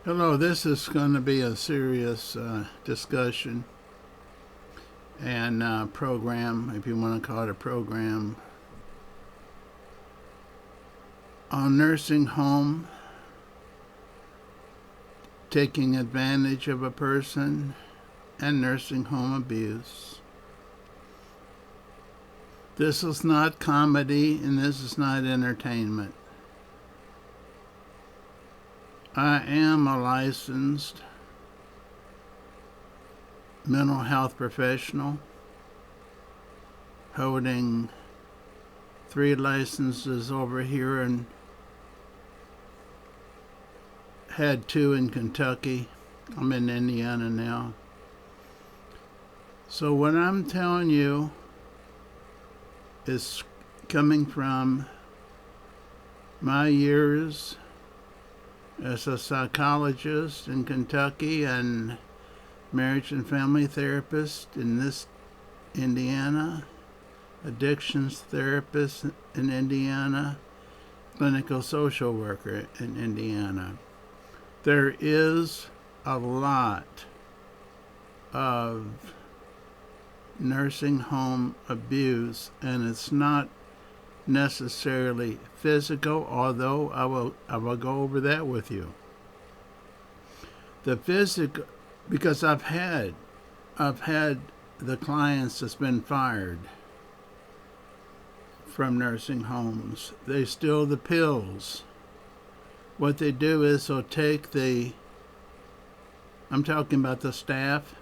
Hello, this is going to be a serious discussion and program, if you want to call it a program, on nursing home taking advantage of a person and nursing home abuse. This is not comedy and this is not entertainment. I am a licensed mental health professional holding 3 licenses over here and had 2 in Kentucky. I'm in Indiana now. So what I'm telling you is coming from my years as a psychologist in Kentucky and marriage and family therapist in this Indiana, addictions therapist in Indiana, clinical social worker in Indiana. There is a lot of nursing home abuse, and it's not necessarily physical, although I will go over that with you. The physical, because I've had the clients that's been fired from nursing homes. They steal the pills. What they do is they'll take I'm talking about the staff.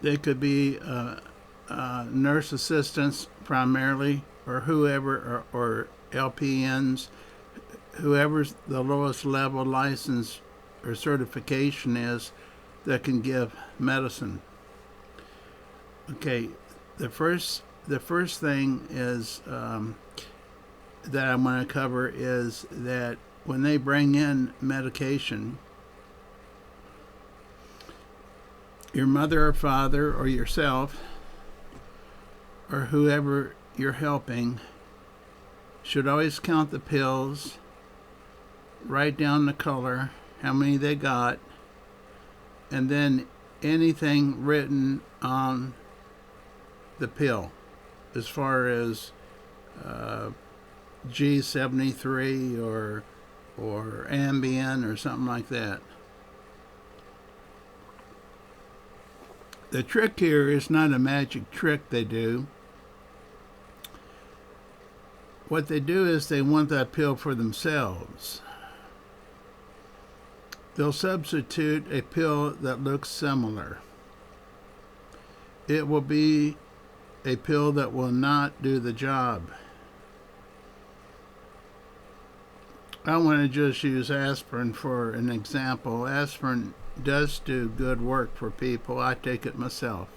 They could be nurse assistants primarily, or whoever, or LPNs, whoever's the lowest level license or certification is that can give medicine. Okay, the first thing is that I want to cover is that when they bring in medication, your mother or father or yourself or whoever you're helping should always count the pills, write down the color, how many they got, and then anything written on the pill as far as G73 or Ambien or something like that. The trick here is not a magic trick they do. What they do is they want that pill for themselves. They'll substitute a pill that looks similar. It will be a pill that will not do the job. I want to just use aspirin for an example. Aspirin does do good work for people. I take it myself.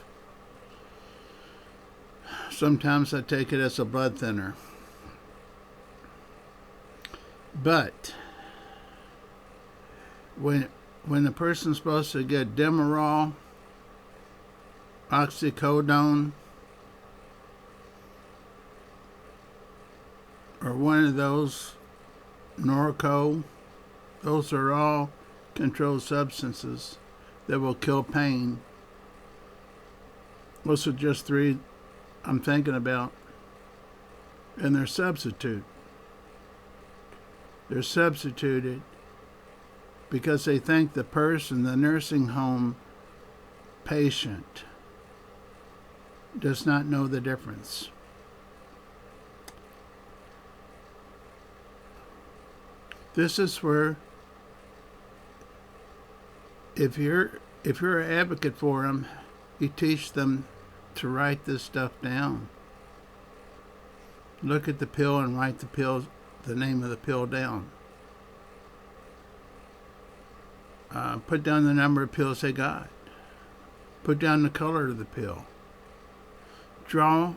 Sometimes I take it as a blood thinner. But when the person's supposed to get Demerol, oxycodone, or one of those, Norco, those are all controlled substances that will kill pain. Those are just 3 I'm thinking about. And they're substituted because they think the person, the nursing home patient, does not know the difference. This is where, if you're an advocate for them, you teach them to write this stuff down. Look at the pill and write the name of the pill down. Put down the number of pills they got. Put down the color of the pill. Draw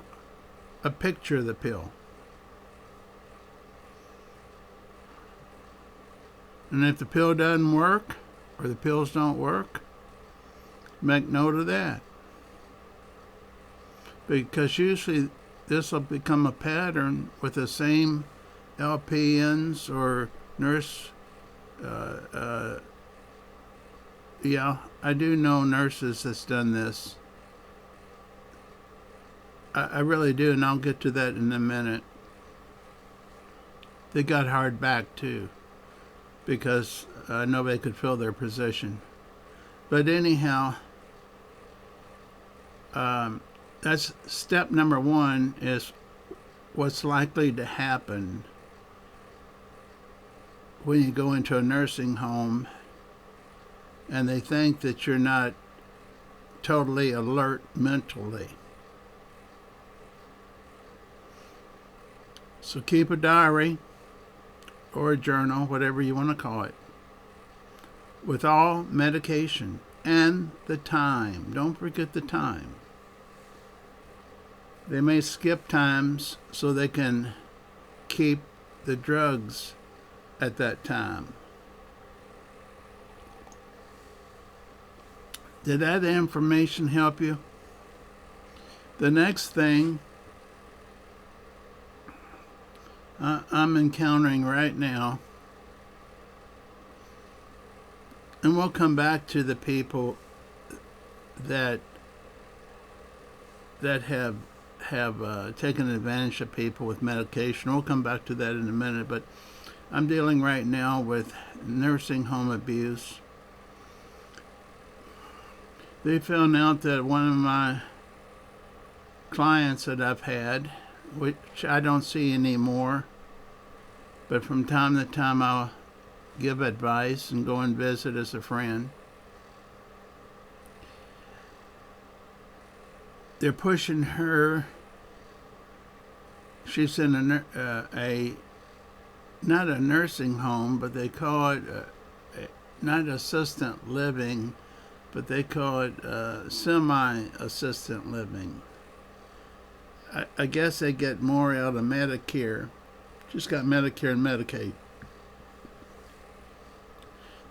a picture of the pill. And if the pill doesn't work, or the pills don't work, make note of that. Because usually this will become a pattern with the same LPNs or nurse Yeah, I do know nurses that's done this. I really do, and I'll get to that in a minute. They got hard back too because nobody could fill their position. But anyhow, that's step number one is what's likely to happen when you go into a nursing home and they think that you're not totally alert mentally. So keep a diary or a journal, whatever you want to call it, with all medication and the time. Don't forget the time. They may skip times so they can keep the drugs at that time. Did that information help you? The next thing I'm encountering right now, and we'll come back to the people that have taken advantage of people with medication. We'll come back to that in a minute, but I'm dealing right now with nursing home abuse. They found out that one of my clients that I've had, which I don't see anymore, but from time to time I'll give advice and go and visit as a friend. They're pushing her. She's in a not a nursing home, but they call it not assistant living, but they call it semi-assistant living. I guess they get more out of Medicare. Just got Medicare and Medicaid.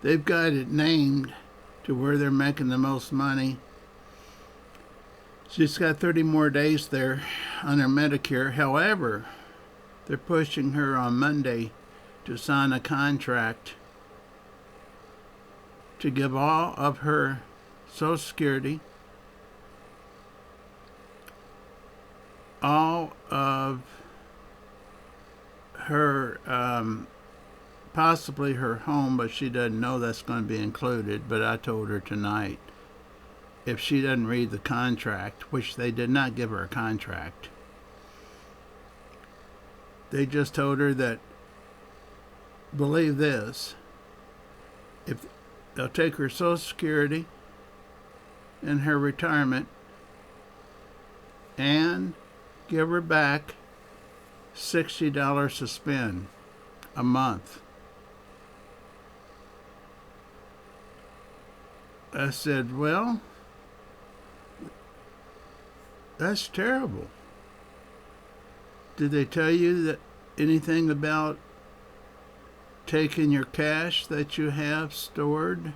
They've got it named to where they're making the most money. She's got 30 more days there on her Medicare. However, they're pushing her on Monday to sign a contract to give all of her Social Security, all of her, possibly her home, but she doesn't know that's going to be included. But I told her tonight, if she doesn't read the contract, which they did not give her a contract, they just told her that, believe this, if they'll take her Social Security and her retirement and give her back $60 to spend a month. I said, well, that's terrible. Did they tell you that anything about taking your cash that you have stored,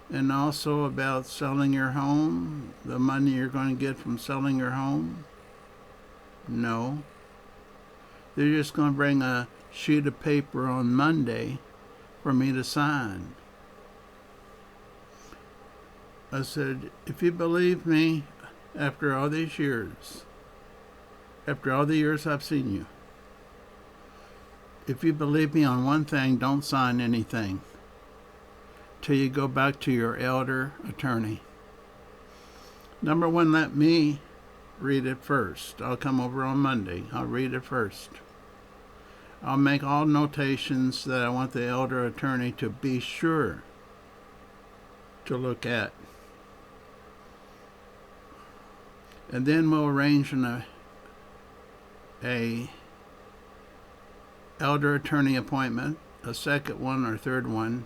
and also about selling your home, the money you're going to get from selling your home? No. They're just going to bring a sheet of paper on Monday for me to sign. I said, if you believe me, after all these years, after all the years I've seen you, if you believe me on one thing, don't sign anything till you go back to your elder attorney. Number one, let me read it first. I'll come over on Monday. I'll read it first. I'll make all notations that I want the elder attorney to be sure to look at. And then we'll arrange a elder attorney appointment, a second one or third one,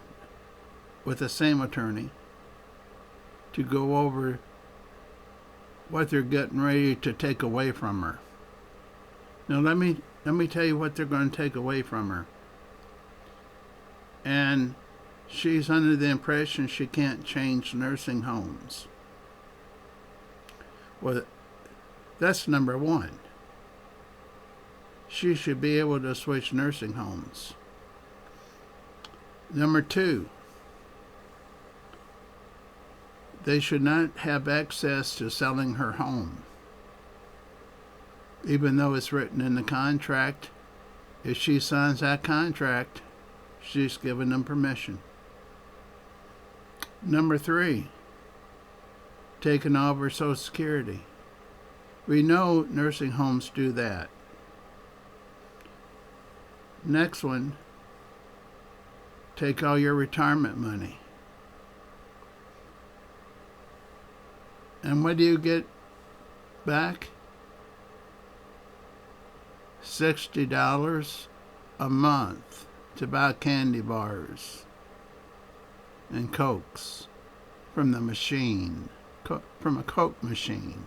with the same attorney to go over what they're getting ready to take away from her. Now let me tell you what they're going to take away from her. And she's under the impression she can't change nursing homes. Well, that's number one. She should be able to switch nursing homes. Number 2, they should not have access to selling her home. Even though it's written in the contract, if she signs that contract, she's given them permission. Number 3, taking over Social Security. We know nursing homes do that. Next one, take all your retirement money. And what do you get back? $60 a month to buy candy bars and Cokes from the machine, from a Coke machine.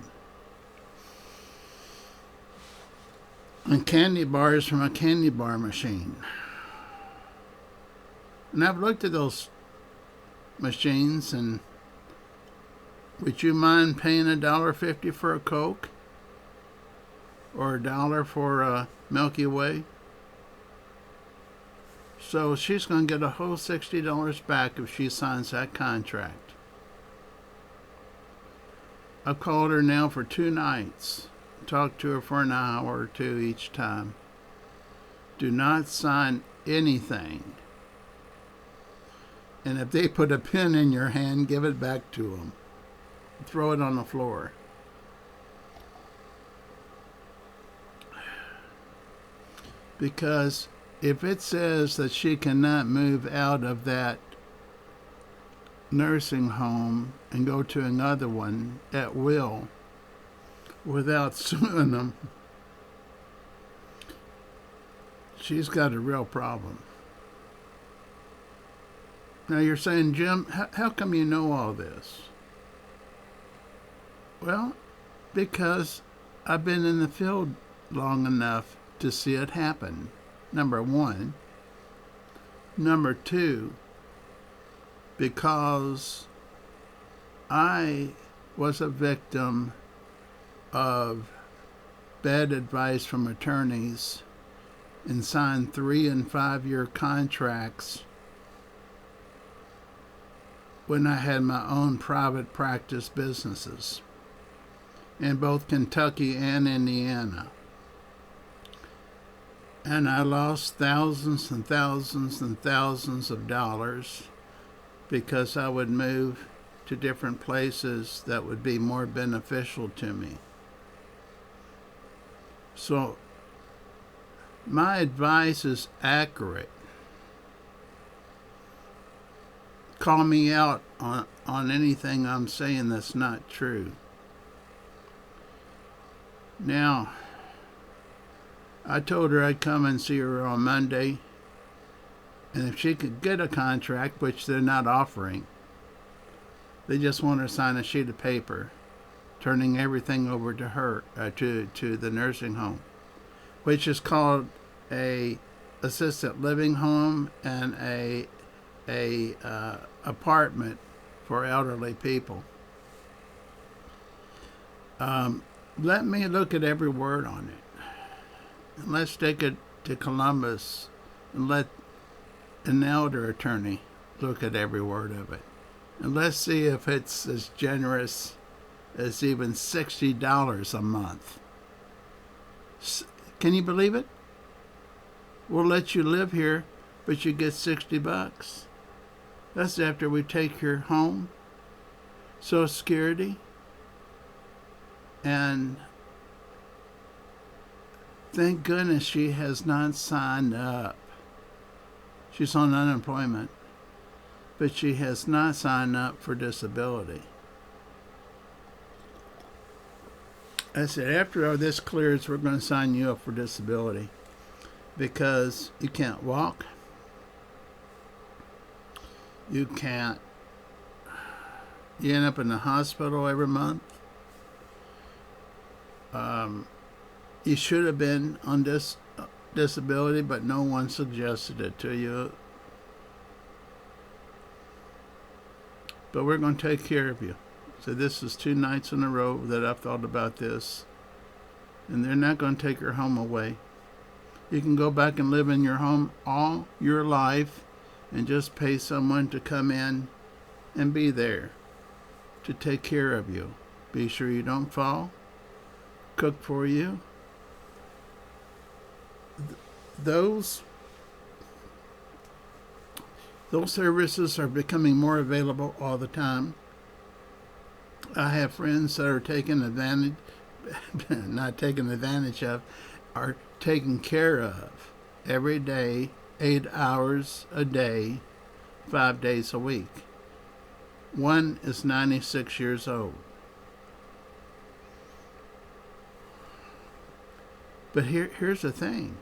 And candy bars from a candy bar machine. And I've looked at those machines, and would you mind paying $1.50 for a Coke? Or $1 for a Milky Way? So she's going to get a whole $60 back if she signs that contract. I've called her now for 2 nights. Talked to her for an hour or 2 each time. Do not sign anything. And if they put a pen in your hand, give it back to them. Throw it on the floor. Because if it says that she cannot move out of that nursing home and go to another one at will without suing them, she's got a real problem. Now you're saying, Jim, how come you know all this? Well, because I've been in the field long enough to see it happen, number 1. Number 2, because I was a victim of bad advice from attorneys and signed 3- and 5-year contracts when I had my own private practice businesses in both Kentucky and Indiana. And I lost thousands and thousands and thousands of dollars because I would move to different places that would be more beneficial to me. So my advice is accurate. Call me out on anything I'm saying that's not true. Now, I told her I'd come and see her on Monday, and if she could get a contract, which they're not offering, they just want her to sign a sheet of paper, turning everything over to her, to the nursing home, which is called a assisted living home and a apartment for elderly people. Let me look at every word on it. And let's take it to Columbus and let an elder attorney look at every word of it. And let's see if it's as generous as even $60 a month. Can you believe it? We'll let you live here, but you get $60. That's after we take your home, Social Security, and thank goodness she has not signed up. She's on unemployment, but she has not signed up for disability. I said, after all this clears, we're going to sign you up for disability because you can't walk. You can't. You end up in the hospital every month. You should have been on disability, but no one suggested it to you. But we're going to take care of you. So this is 2 nights in a row that I've thought about this. And they're not going to take your home away. You can go back and live in your home all your life and just pay someone to come in and be there to take care of you. Be sure you don't fall, cook for you. Those services are becoming more available all the time. I have friends that are taking advantage, not taking advantage of, are taken care of every day, 8 hours a day, 5 days a week. One is 96 years old. But here's the thing.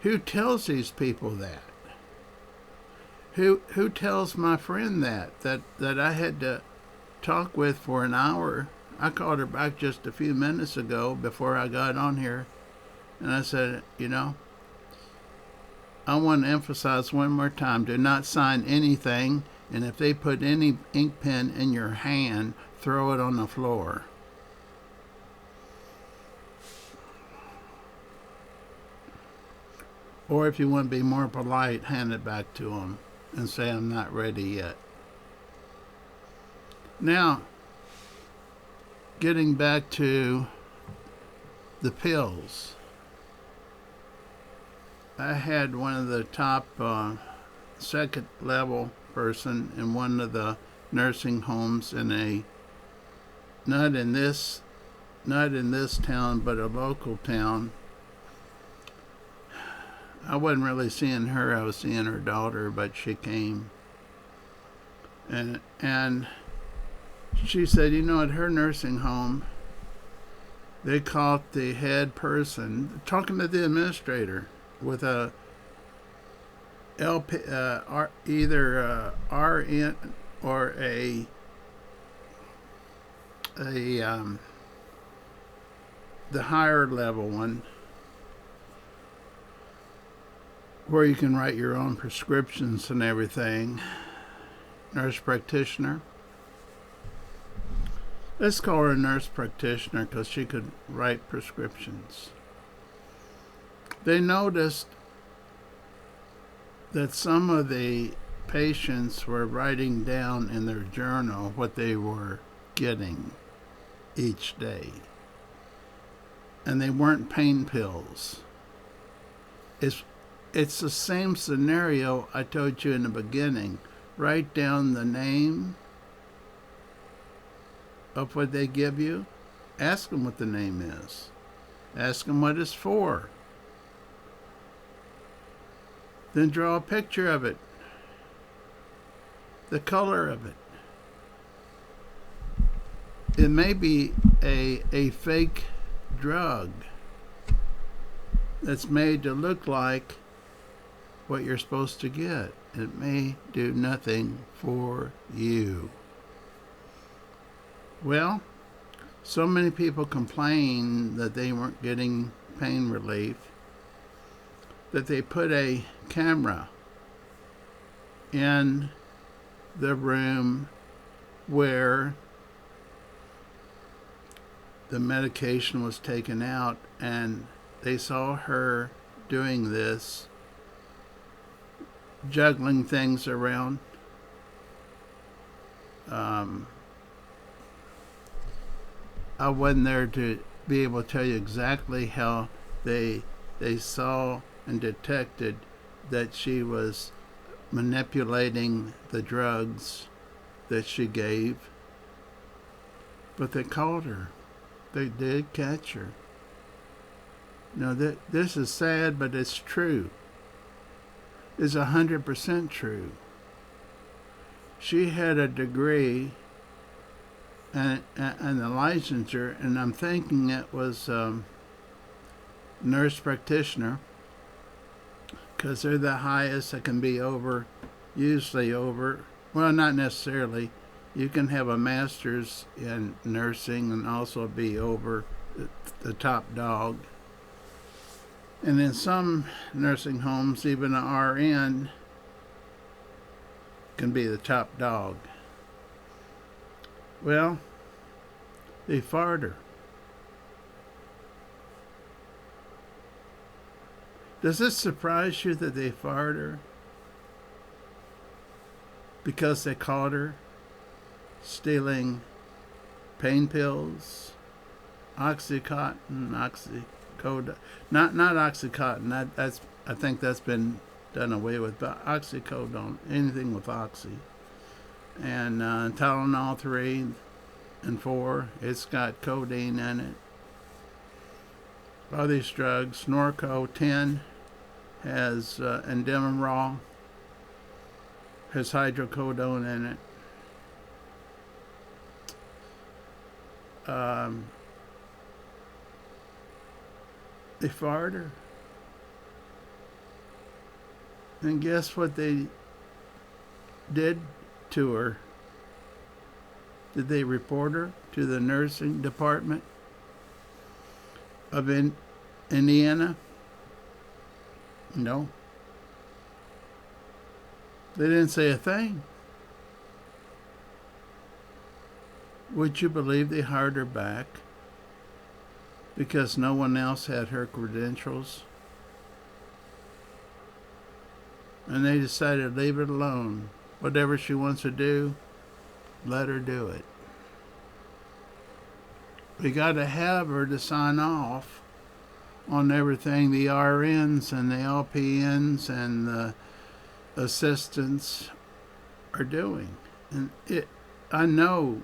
Who tells these people that? Who tells my friend that I had to talk with for an hour? I called her back just a few minutes ago before I got on here, and I said, I want to emphasize one more time, do not sign anything, and if they put any ink pen in your hand, throw it on the floor. Or if you want to be more polite, hand it back to them and say, I'm not ready yet. Now, getting back to the pills. I had one of the top second level person in one of the nursing homes in not in this town, but a local town. I wasn't really seeing her, I was seeing her daughter, but she came. And she said, at her nursing home, they caught the head person talking to the administrator with a LP, either RN or the higher level one, where you can write your own prescriptions and everything. Nurse practitioner. Let's call her a nurse practitioner because she could write prescriptions. They noticed that some of the patients were writing down in their journal what they were getting each day. And they weren't pain pills. It's the same scenario I told you in the beginning. Write down the name of what they give you. Ask them what the name is. Ask them what it's for. Then draw a picture of it. The color of it. It may be a fake drug that's made to look like what you're supposed to get. It may do nothing for you. Well, so many people complain that they weren't getting pain relief that they put a camera in the room where the medication was taken out, and they saw her doing this, juggling things around. I wasn't there to be able to tell you exactly how they saw and detected that she was manipulating the drugs that she gave. But they caught her. They did catch her. Now, this is sad, but it's true. It's 100% true. She had a degree and a licensure, and I'm thinking it was nurse practitioner, because they're the highest that can be usually over, well, not necessarily. You can have a master's in nursing and also be over the top dog. And in some nursing homes, even an RN can be the top dog. Well, they fired her. Does it surprise you that they fired her? because they caught her stealing pain pills, Oxycontin, oxycodone, not Oxycontin. That's I think that's been done away with. But oxycodone, anything with oxy, and Tylenol 3 and 4. It's got codeine in it. All these drugs. Norco 10 has Indemarol, has hydrocodone in it. They fired her. And guess what they did to her? Did they report her to the nursing department of Indiana? No. They didn't say a thing. Would you believe they hired her back because no one else had her credentials? And they decided to leave it alone. Whatever she wants to do, let her do it. We got to have her to sign off on everything the RNs and the LPNs and the assistants are doing. And I know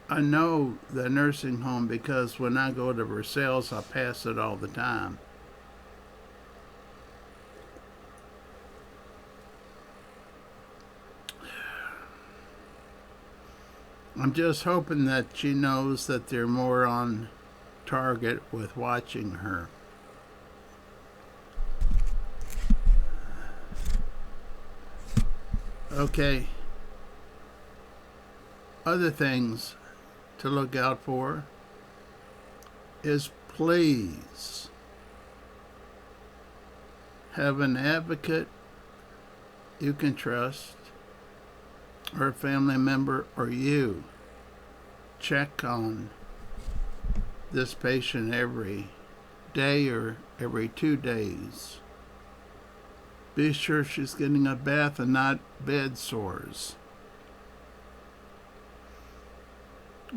the nursing home because when I go to Versailles, I pass it all the time. I'm just hoping that she knows that they're more on target with watching her. Okay. Other things to look out for is please have an advocate you can trust, or a family member, or you check on this patient every day or every 2 days. Be sure she's getting a bath and not bed sores.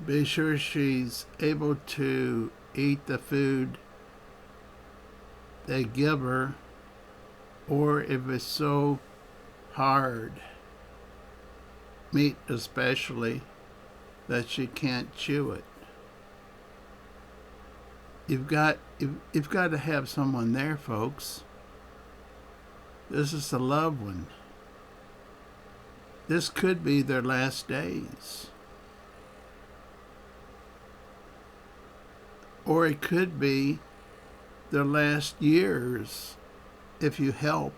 Be sure she's able to eat the food they give her, or if it's so hard, meat especially, that she can't chew it. You've got to have someone there, folks. This is a loved one. This could be their last days. Or it could be their last years if you help.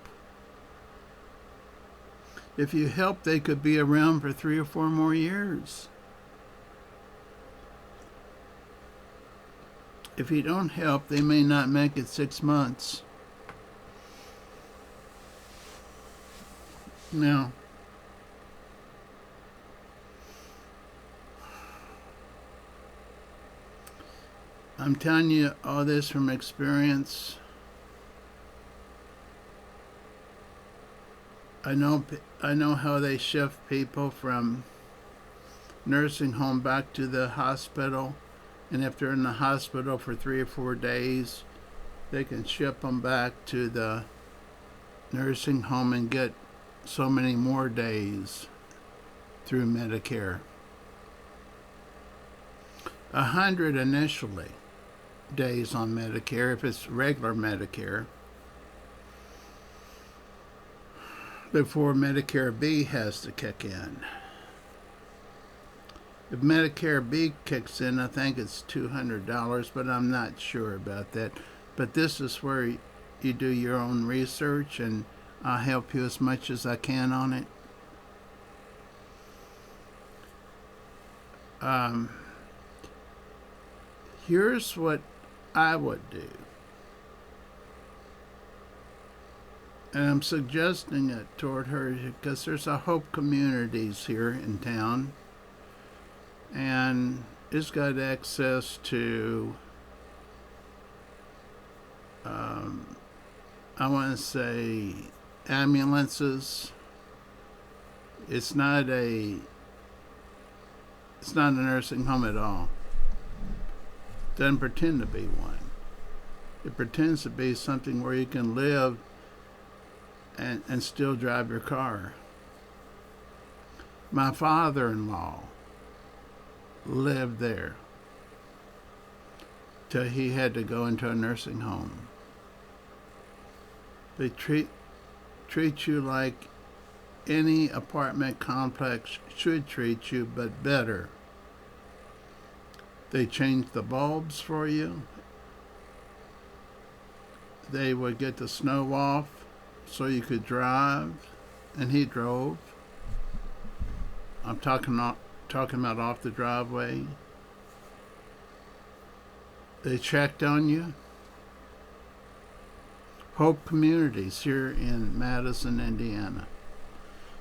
If you help, they could be around for 3 or 4 more years. If you don't help, they may not make it 6 months. Now, I'm telling you all this from experience. I know how they shift people from nursing home back to the hospital, and if they're in the hospital for 3 or 4 days, they can ship them back to the nursing home and get so many more days through Medicare. 100 initially days on Medicare if it's regular Medicare, before Medicare B has to kick in. If Medicare B kicks in, I think it's $200, but I'm not sure about that. But this is where you do your own research, and I'll help you as much as I can on it. Here's what I would do. And I'm suggesting it toward her because there's a Hope Communities here in town. And it's got access to, I want to say, ambulances, It's not a nursing home at all. It doesn't pretend to be one. It pretends to be something where you can live and still drive your car. My father-in-law lived there till he had to go into a nursing home. They treat you like any apartment complex should treat you, but better. They changed the bulbs for you. They would get the snow off so you could drive, and he drove. I'm talking about off the driveway. They checked on you. Hope Communities here in Madison, Indiana.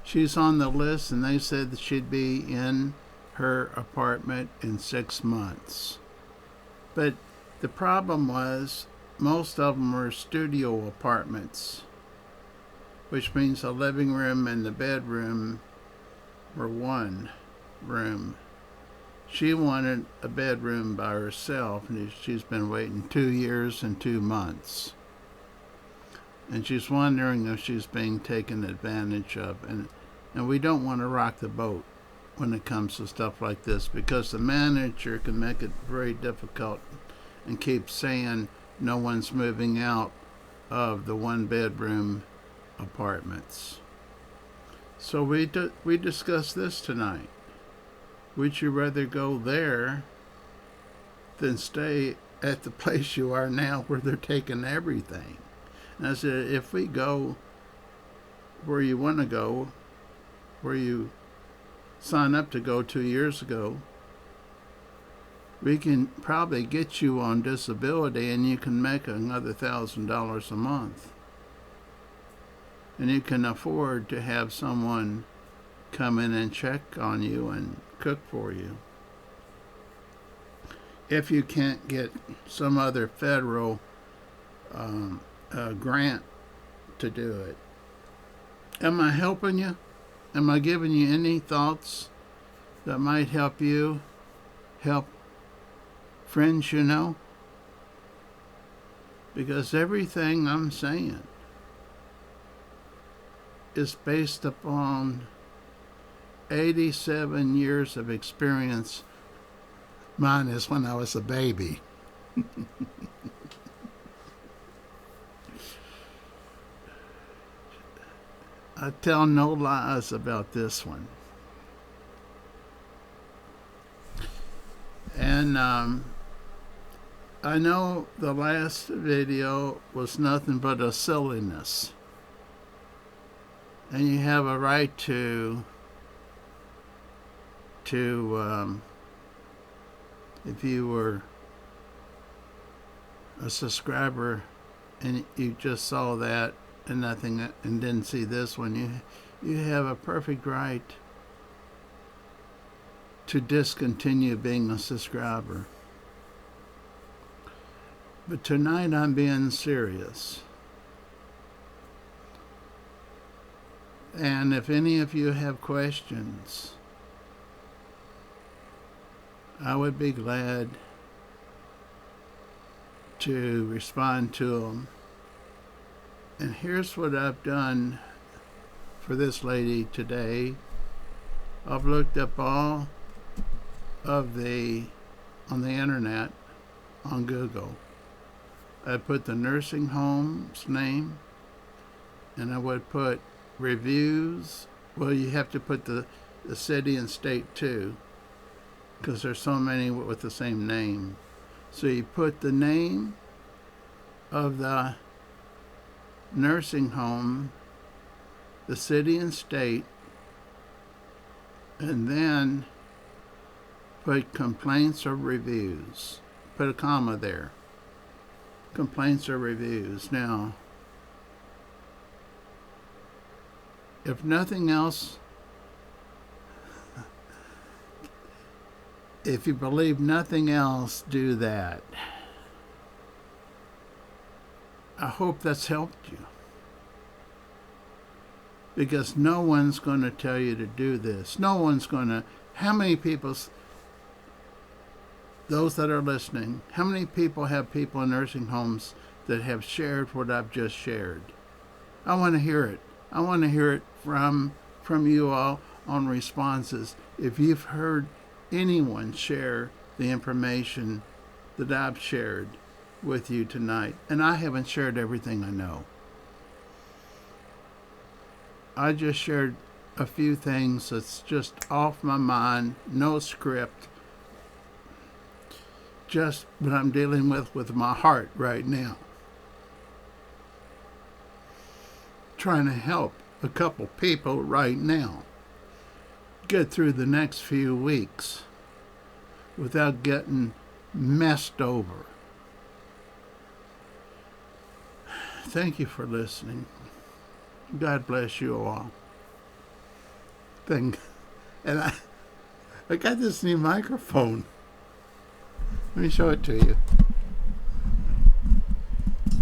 She's on the list, and they said that she'd be in her apartment in 6 months. But the problem was most of them were studio apartments, which means the living room and the bedroom were one room. She wanted a bedroom by herself, and she's been waiting 2 years and 2 months. And she's wondering if she's being taken advantage of. And we don't want to rock the boat when it comes to stuff like this, because the manager can make it very difficult and keep saying no one's moving out of the one-bedroom apartments. So we discussed this tonight. Would you rather go there than stay at the place you are now where they're taking everything? And I said, if we go where you want to go, where you signed up to go 2 years ago, we can probably get you on disability, and you can make another $1,000 a month. And you can afford to have someone come in and check on you and cook for you. If you can't get some other federal grant to do it. Am I helping you? Am I giving you any thoughts that might help you help friends you know? Because everything I'm saying is based upon 87 years of experience. Mine is when I was a baby. I tell no lies about this one. And I know the last video was nothing but a silliness. And you have a right to if you were a subscriber and you just saw that and nothing and didn't see this one, you have a perfect right to discontinue being a subscriber. But tonight I'm being serious. And if any of you have questions, I would be glad to respond to them. And here's what I've done for this lady today. I've looked up all of on the internet, on Google. I put the nursing home's name, and I would put reviews. Well, you have to put the city and state too, because there's so many with the same name. So you put the name of the nursing home, the city and state, and then put complaints or reviews. Put a comma there. Complaints or reviews. Now, if nothing else, if you believe nothing else, do that. I hope that's helped you. because no one's going to tell you to do this. No one's going to. How many people, those that are listening, how many people have people in nursing homes that have shared what I've just shared? I want to hear it. I want to hear it from you all on responses. If you've heard anyone share the information that I've shared with you tonight, and I haven't shared everything I know. I just shared a few things that's just off my mind, no script, just what I'm dealing with my heart right now. Trying to help a couple people right now get through the next few weeks without getting messed over. Thank you for listening. God bless you all. And I got this new microphone. Let me show it to you.